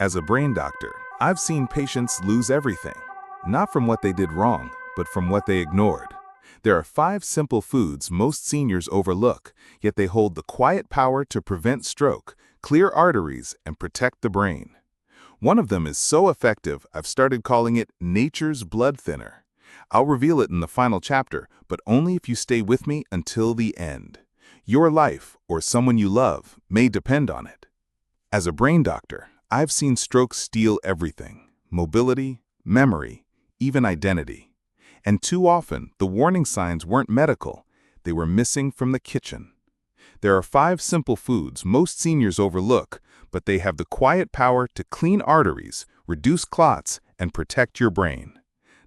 As a brain doctor, I've seen patients lose everything, not from what they did wrong, but from what they ignored. There are 5 simple foods most seniors overlook, yet they hold the quiet power to prevent stroke, clear arteries, and protect the brain. One of them is so effective, I've started calling it nature's blood thinner. I'll reveal it in the final chapter, but only if you stay with me until the end. Your life, or someone you love, may depend on it. As a brain doctor, I've seen stroke steal everything: mobility, memory, even identity. And too often, the warning signs weren't medical, they were missing from the kitchen. There are 5 simple foods most seniors overlook, but they have the quiet power to clean arteries, reduce clots, and protect your brain.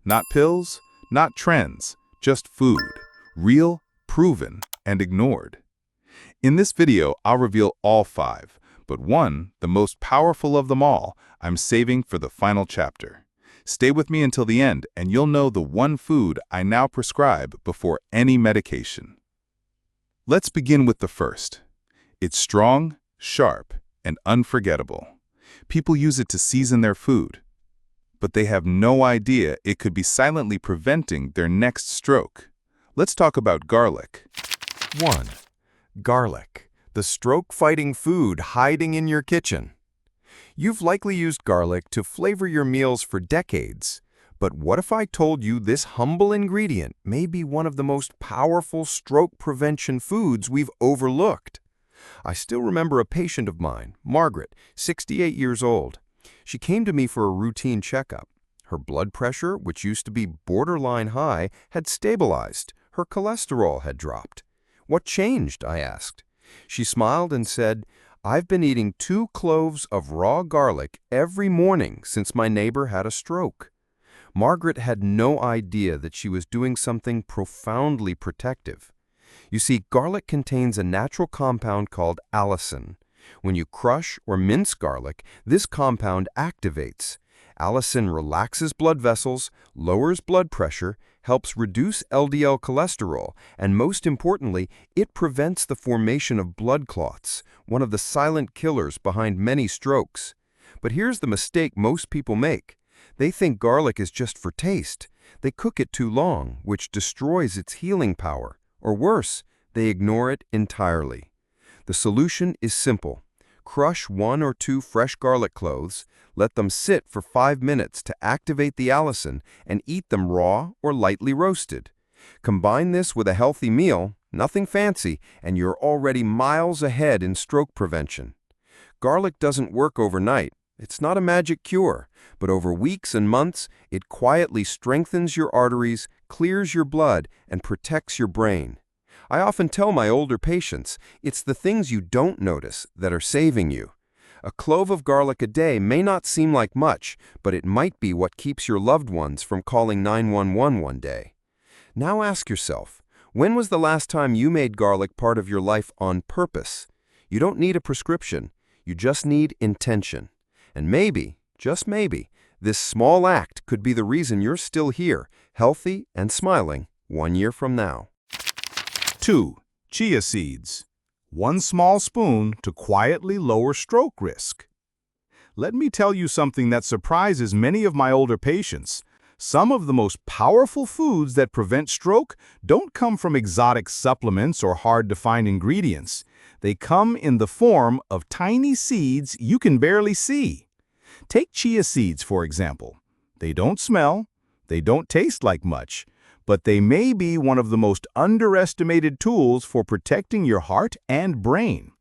Not pills, not trends, just food. Real, proven, and ignored. In this video, I'll reveal all 5, but one, the most powerful of them all, I'm saving for the final chapter. Stay with me until the end, and you'll know the one food I now prescribe before any medication. Let's begin with the first. It's strong, sharp, and unforgettable. People use it to season their food, but they have no idea it could be silently preventing their next stroke. Let's talk about garlic. 1. Garlic, the stroke-fighting food hiding in your kitchen. You've likely used garlic to flavor your meals for decades, but what if I told you this humble ingredient may be one of the most powerful stroke prevention foods we've overlooked? I still remember a patient of mine, Margaret, 68 years old. She came to me for a routine checkup. Her blood pressure, which used to be borderline high, had stabilized. Her cholesterol had dropped. "What changed?" I asked. She smiled and said, "I've been eating 2 cloves of raw garlic every morning since my neighbor had a stroke." Margaret had no idea that she was doing something profoundly protective. You see, garlic contains a natural compound called allicin. When you crush or mince garlic, this compound activates. Allicin relaxes blood vessels, lowers blood pressure, helps reduce LDL cholesterol, and most importantly, it prevents the formation of blood clots, one of the silent killers behind many strokes. But here's the mistake most people make. They think garlic is just for taste. They cook it too long, which destroys its healing power. Or worse, they ignore it entirely. The solution is simple. Crush 1 or 2 fresh garlic cloves, let them sit for 5 minutes to activate the allicin, and eat them raw or lightly roasted. Combine this with a healthy meal, nothing fancy, and you're already miles ahead in stroke prevention. Garlic doesn't work overnight. It's not a magic cure, but over weeks and months, it quietly strengthens your arteries, clears your blood, and protects your brain. I often tell my older patients, it's the things you don't notice that are saving you. A clove of garlic a day may not seem like much, but it might be what keeps your loved ones from calling 911 one day. Now ask yourself, when was the last time you made garlic part of your life on purpose? You don't need a prescription, you just need intention. And maybe, just maybe, this small act could be the reason you're still here, healthy and smiling, 1 year from now. 2. Chia seeds. 1 small spoon to quietly lower stroke risk. Let me tell you something that surprises many of my older patients. Some of the most powerful foods that prevent stroke don't come from exotic supplements or hard-to-find ingredients. They come in the form of tiny seeds you can barely see. Take chia seeds, for example. They don't smell, they don't taste like much, but they may be one of the most underestimated tools for protecting your heart and brain.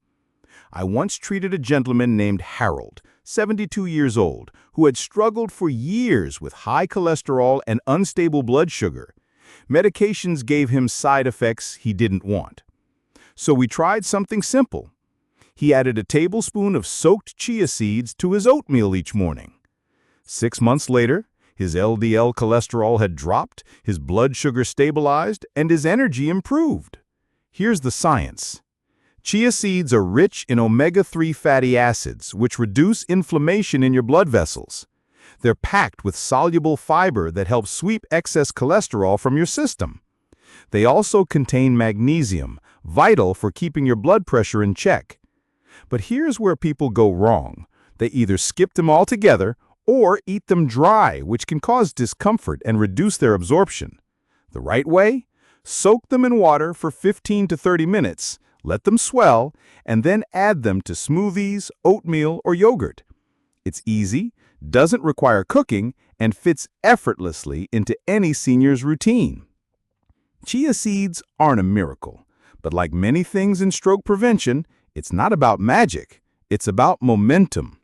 I once treated a gentleman named Harold, 72 years old, who had struggled for years with high cholesterol and unstable blood sugar. Medications gave him side effects he didn't want. So we tried something simple. He added a tablespoon of soaked chia seeds to his oatmeal each morning. 6 months later, his LDL cholesterol had dropped, his blood sugar stabilized, and his energy improved. Here's the science. Chia seeds are rich in omega-3 fatty acids, which reduce inflammation in your blood vessels. They're packed with soluble fiber that helps sweep excess cholesterol from your system. They also contain magnesium, vital for keeping your blood pressure in check. But here's where people go wrong. They either skip them altogether or eat them dry, which can cause discomfort and reduce their absorption. The right way? Soak them in water for 15 to 30 minutes, let them swell, and then add them to smoothies, oatmeal, or yogurt. It's easy, doesn't require cooking, and fits effortlessly into any senior's routine. Chia seeds aren't a miracle, but like many things in stroke prevention, it's not about magic, it's about momentum.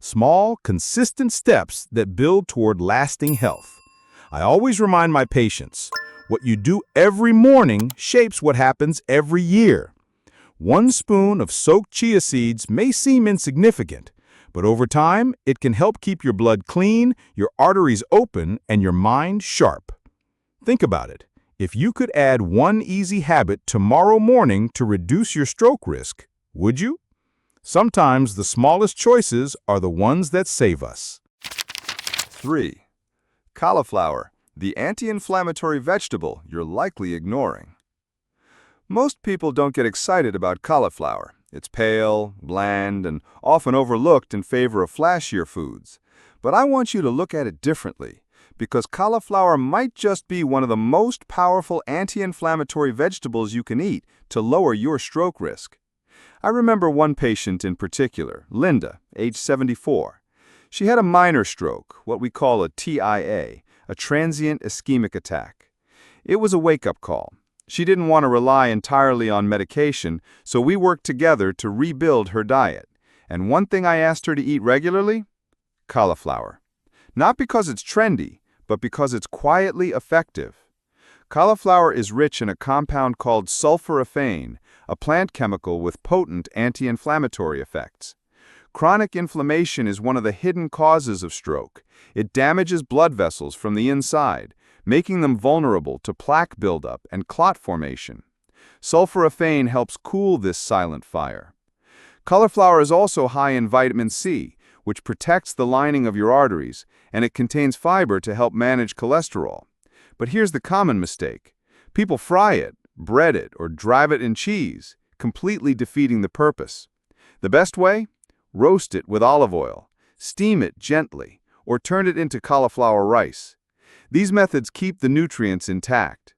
Small, consistent steps that build toward lasting health. I always remind my patients, what you do every morning shapes what happens every year. 1 spoon of soaked chia seeds may seem insignificant, but over time, it can help keep your blood clean, your arteries open, and your mind sharp. Think about it. If you could add one easy habit tomorrow morning to reduce your stroke risk, would you? Sometimes the smallest choices are the ones that save us. 3. Cauliflower, the anti-inflammatory vegetable you're likely ignoring. Most people don't get excited about cauliflower. It's pale, bland, and often overlooked in favor of flashier foods. But I want you to look at it differently, because cauliflower might just be one of the most powerful anti-inflammatory vegetables you can eat to lower your stroke risk. I remember one patient in particular, Linda, age 74. She had a minor stroke, what we call a TIA, a transient ischemic attack. It was a wake-up call. She didn't want to rely entirely on medication, so we worked together to rebuild her diet. And one thing I asked her to eat regularly? Cauliflower. Not because it's trendy, but because it's quietly effective. Cauliflower is rich in a compound called sulforaphane, a plant chemical with potent anti-inflammatory effects. Chronic inflammation is one of the hidden causes of stroke. It damages blood vessels from the inside, making them vulnerable to plaque buildup and clot formation. Sulforaphane helps cool this silent fire. Cauliflower is also high in vitamin C, which protects the lining of your arteries, and it contains fiber to help manage cholesterol. But here's the common mistake. People fry it, bread it, or drive it in cheese, completely defeating the purpose. The best way? Roast it with olive oil, steam it gently, or turn it into cauliflower rice. These methods keep the nutrients intact.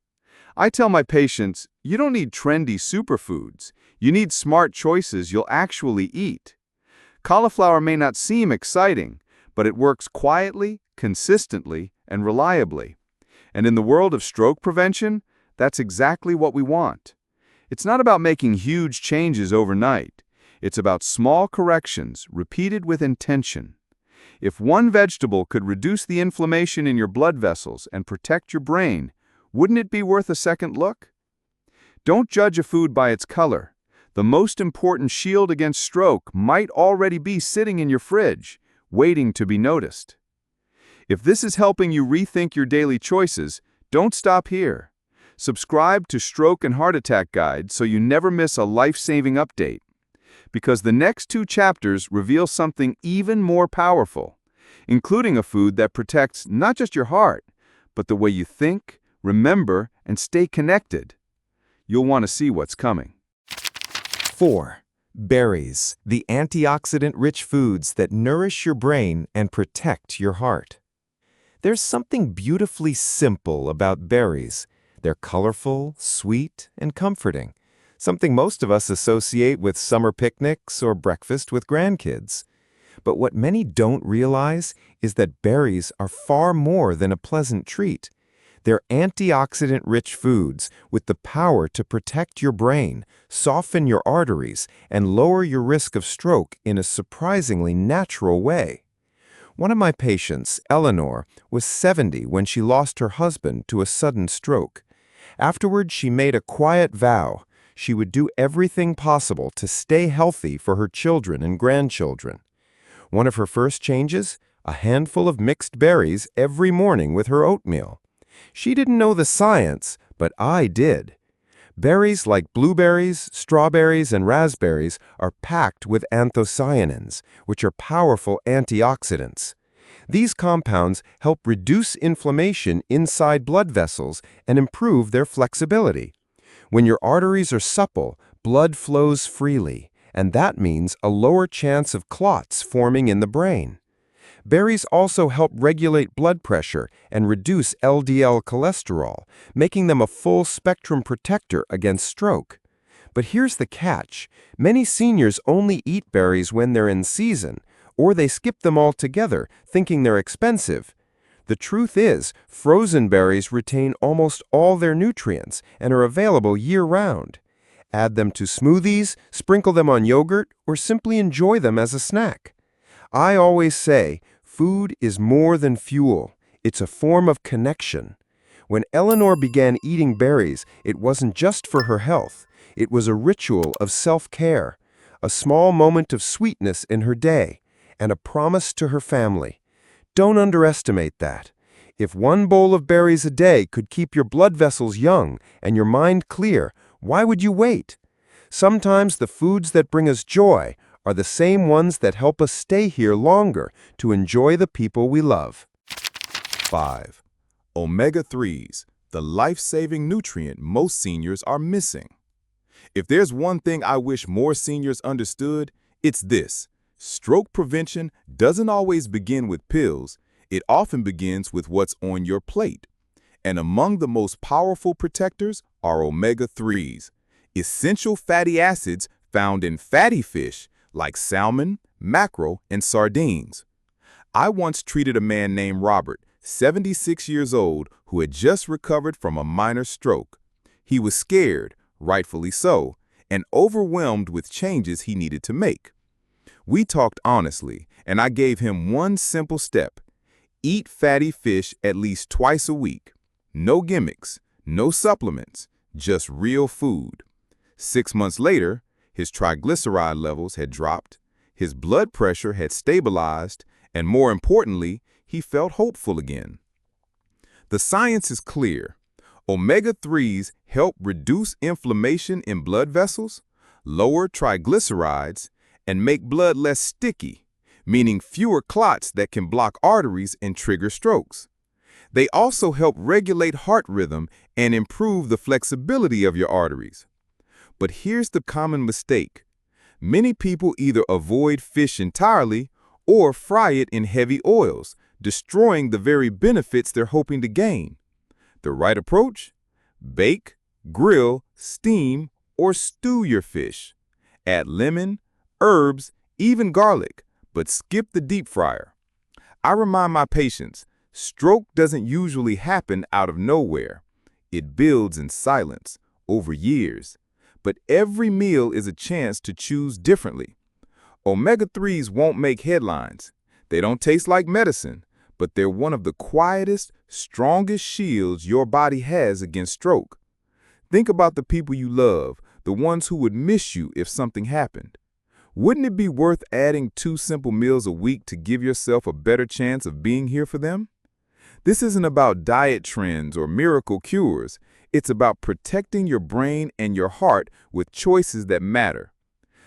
I tell my patients, you don't need trendy superfoods. You need smart choices you'll actually eat. Cauliflower may not seem exciting, but it works quietly, consistently, and reliably. And in the world of stroke prevention, that's exactly what we want. It's not about making huge changes overnight. It's about small corrections repeated with intention. If one vegetable could reduce the inflammation in your blood vessels and protect your brain, wouldn't it be worth a second look? Don't judge a food by its color. The most important shield against stroke might already be sitting in your fridge, waiting to be noticed. If this is helping you rethink your daily choices, don't stop here. Subscribe to Stroke and Heart Attack Guide so you never miss a life-saving update. Because the next 2 chapters reveal something even more powerful, including a food that protects not just your heart, but the way you think, remember, and stay connected. You'll want to see what's coming. 4. Berries, the antioxidant-rich foods that nourish your brain and protect your heart. There's something beautifully simple about berries. They're colorful, sweet, and comforting, something most of us associate with summer picnics or breakfast with grandkids. But what many don't realize is that berries are far more than a pleasant treat. They're antioxidant-rich foods with the power to protect your brain, soften your arteries, and lower your risk of stroke in a surprisingly natural way. One of my patients, Eleanor, was 70 when she lost her husband to a sudden stroke. Afterward, she made a quiet vow. She would do everything possible to stay healthy for her children and grandchildren. One of her first changes? A handful of mixed berries every morning with her oatmeal. She didn't know the science, but I did. Berries like blueberries, strawberries, and raspberries are packed with anthocyanins, which are powerful antioxidants. These compounds help reduce inflammation inside blood vessels and improve their flexibility. When your arteries are supple, blood flows freely, and that means a lower chance of clots forming in the brain. Berries also help regulate blood pressure and reduce LDL cholesterol, making them a full-spectrum protector against stroke. But here's the catch. Many seniors only eat berries when they're in season, or they skip them altogether, thinking they're expensive. The truth is, frozen berries retain almost all their nutrients and are available year-round. Add them to smoothies, sprinkle them on yogurt, or simply enjoy them as a snack. I always say, food is more than fuel. It's a form of connection. When Eleanor began eating berries, it wasn't just for her health. It was a ritual of self-care, a small moment of sweetness in her day, and a promise to her family. Don't underestimate that. If one bowl of berries a day could keep your blood vessels young and your mind clear, why would you wait? Sometimes the foods that bring us joy are the same ones that help us stay here longer to enjoy the people we love. 5. Omega-3s, the life-saving nutrient most seniors are missing. If there's one thing I wish more seniors understood, it's this. Stroke prevention doesn't always begin with pills. It often begins with what's on your plate. And among the most powerful protectors are omega-3s, essential fatty acids found in fatty fish like salmon, mackerel, and sardines. I once treated a man named Robert, 76 years old, who had just recovered from a minor stroke. He was scared, rightfully so, and overwhelmed with changes he needed to make. We talked honestly, and I gave him one simple step. Eat fatty fish at least twice a week. No gimmicks, no supplements, just real food. 6 months later, his triglyceride levels had dropped, his blood pressure had stabilized, and more importantly, he felt hopeful again. The science is clear. Omega-3s help reduce inflammation in blood vessels, lower triglycerides, and make blood less sticky, meaning fewer clots that can block arteries and trigger strokes. They also help regulate heart rhythm and improve the flexibility of your arteries. But here's the common mistake. Many people either avoid fish entirely or fry it in heavy oils, destroying the very benefits they're hoping to gain. The right approach? Bake, grill, steam, or stew your fish. Add lemon, herbs, even garlic, but skip the deep fryer. I remind my patients, stroke doesn't usually happen out of nowhere. It builds in silence, over years. But every meal is a chance to choose differently. Omega-3s won't make headlines. They don't taste like medicine, but they're one of the quietest, strongest shields your body has against stroke. Think about the people you love, the ones who would miss you if something happened. Wouldn't it be worth adding 2 simple meals a week to give yourself a better chance of being here for them? This isn't about diet trends or miracle cures. It's about protecting your brain and your heart with choices that matter.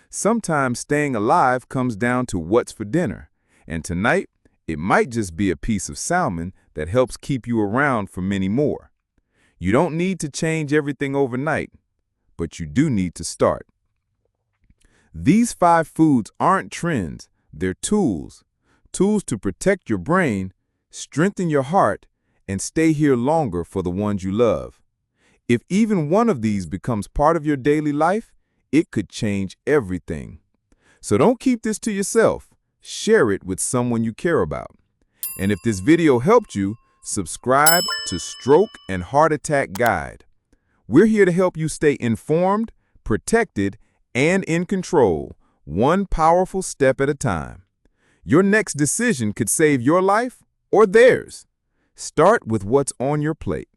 Sometimes staying alive comes down to what's for dinner, and tonight, it might just be a piece of salmon that helps keep you around for many more. You don't need to change everything overnight, but you do need to start. These 5 foods aren't trends, they're tools. Tools to protect your brain, strengthen your heart, and stay here longer for the ones you love. If even one of these becomes part of your daily life, it could change everything. So don't keep this to yourself. Share it with someone you care about. And if this video helped you, subscribe to Stroke and Heart Attack Guide. We're here to help you stay informed, protected, and in control, one powerful step at a time. Your next decision could save your life or theirs. Start with what's on your plate.